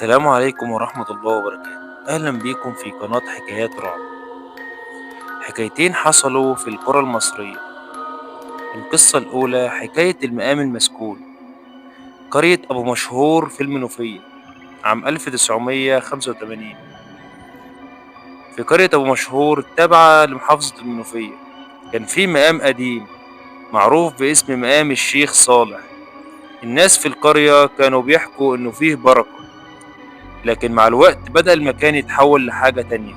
السلام عليكم ورحمة الله وبركاته. أهلا بيكم في قناة حكايات رعب. حكايتين حصلوا في القرى المصرية. القصة الأولى حكاية المقام المسكون. قرية أبو مشهور في المنوفية عام 1985. في قرية أبو مشهور التابعة لمحافظة المنوفية كان في مقام قديم معروف باسم مقام الشيخ صالح. الناس في القرية كانوا بيحكوا إنه فيه بركة، لكن مع الوقت بدأ المكان يتحول لحاجة تانية.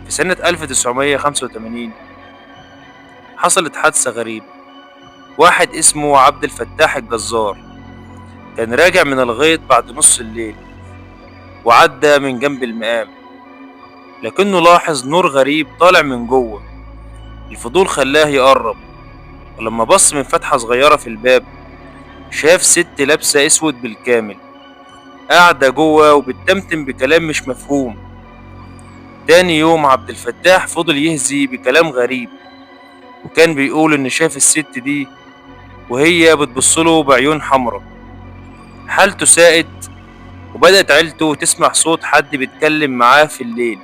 في سنة 1985 حصلت حادثة غريبة. واحد اسمه عبد الفتاح الجزار كان راجع من الغيط بعد نص الليل، وعدى من جنب المقام، لكنه لاحظ نور غريب طالع من جوه. الفضول خلاه يقرب، ولما بص من فتحة صغيرة في الباب شاف ست لابسة اسود بالكامل قاعدة جوه وبتتمتم بكلام مش مفهوم. تاني يوم عبد الفتاح فضل يهزي بكلام غريب، وكان بيقول إن شاف الست دي وهي بتبصله بعيون حمرا. حالته ساءت، وبدأت عيلته تسمع صوت حد بيتكلم معاه في الليل.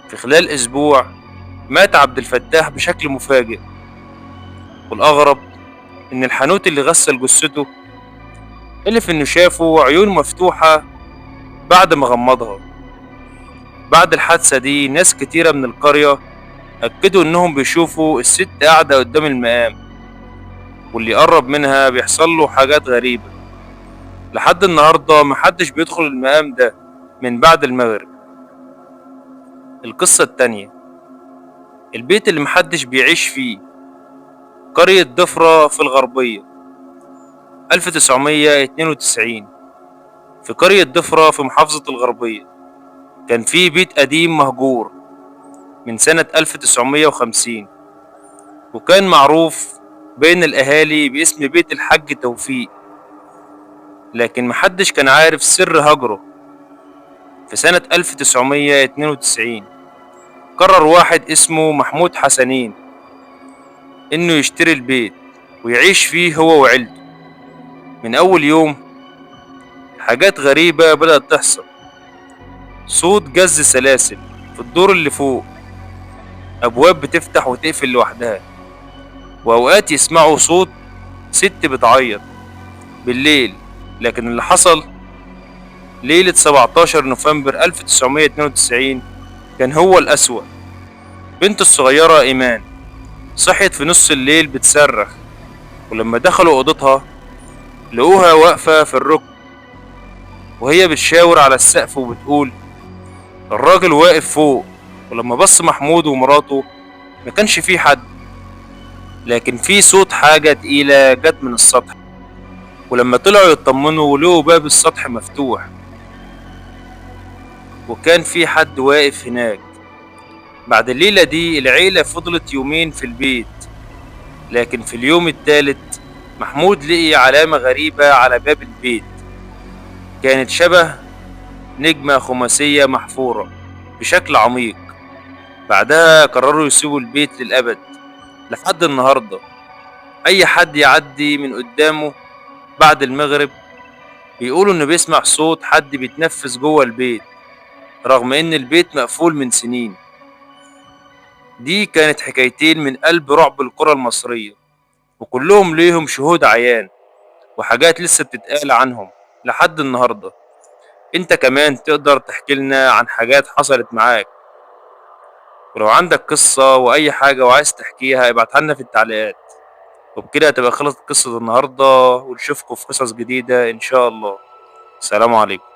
في خلال أسبوع مات عبد الفتاح بشكل مفاجئ، والأغرب إن الحانوت اللي غسل جثته حلف إنه شافه عيون مفتوحة بعد ما غمضها. بعد الحادثة دي ناس كتيرة من القرية أكدوا إنهم بيشوفوا الست قاعدة قدام المقام، واللي يقرب منها بيحصل له حاجات غريبة. لحد النهاردة محدش بيدخل المقام ده من بعد المغرب. القصة التانية البيت اللي محدش بيعيش فيه. قرية ضفرة في الغربية 1992. في قرية ضفرة في محافظة الغربية كان في بيت قديم مهجور من سنة 1950، وكان معروف بين الأهالي باسم بيت الحاج توفيق، لكن محدش كان عارف سر هجره. في سنة 1992 قرر واحد اسمه محمود حسنين إنه يشتري البيت ويعيش فيه هو وعيلته. من أول يوم حاجات غريبة بدأت تحصل. صوت جز سلاسل في الدور اللي فوق، أبواب بتفتح وتقفل لوحدها، وأوقات يسمعوا صوت ست بتعيط بالليل. لكن اللي حصل ليلة 17 نوفمبر 1992 كان هو الأسوأ. بنت الصغيرة إيمان صحيت في نص الليل بتصرخ، ولما دخلوا أوضتها لقوها واقفة في الركن وهي بتشاور على السقف وبتقول الراجل واقف فوق. ولما بص محمود ومراته ما كانش فيه حد، لكن في صوت حاجة تقيلة جت من السطح. ولما طلعوا يطمنوا لقوا باب السطح مفتوح، وكان في حد واقف هناك. بعد الليلة دي العيلة فضلت يومين في البيت، لكن في اليوم التالت محمود لقي علامة غريبة على باب البيت، كانت شبه نجمة خماسية محفورة بشكل عميق. بعدها قرروا يسيبوا البيت للأبد. لحد النهاردة أي حد يعدي من قدامه بعد المغرب بيقولوا إنه بيسمع صوت حد بيتنفس جوه البيت، رغم إن البيت مقفول من سنين. دي كانت حكايتين من قلب رعب القرى المصرية، وكلهم ليهم شهود عيان وحاجات لسه بتتقال عنهم لحد النهاردة. انت كمان تقدر تحكي لنا عن حاجات حصلت معاك، ولو عندك قصة وأي حاجة وعايز تحكيها ابعتها لنا في التعليقات. وبكده هتبقى خلصت قصة النهاردة، ونشوفكم في قصص جديدة إن شاء الله. السلام عليكم.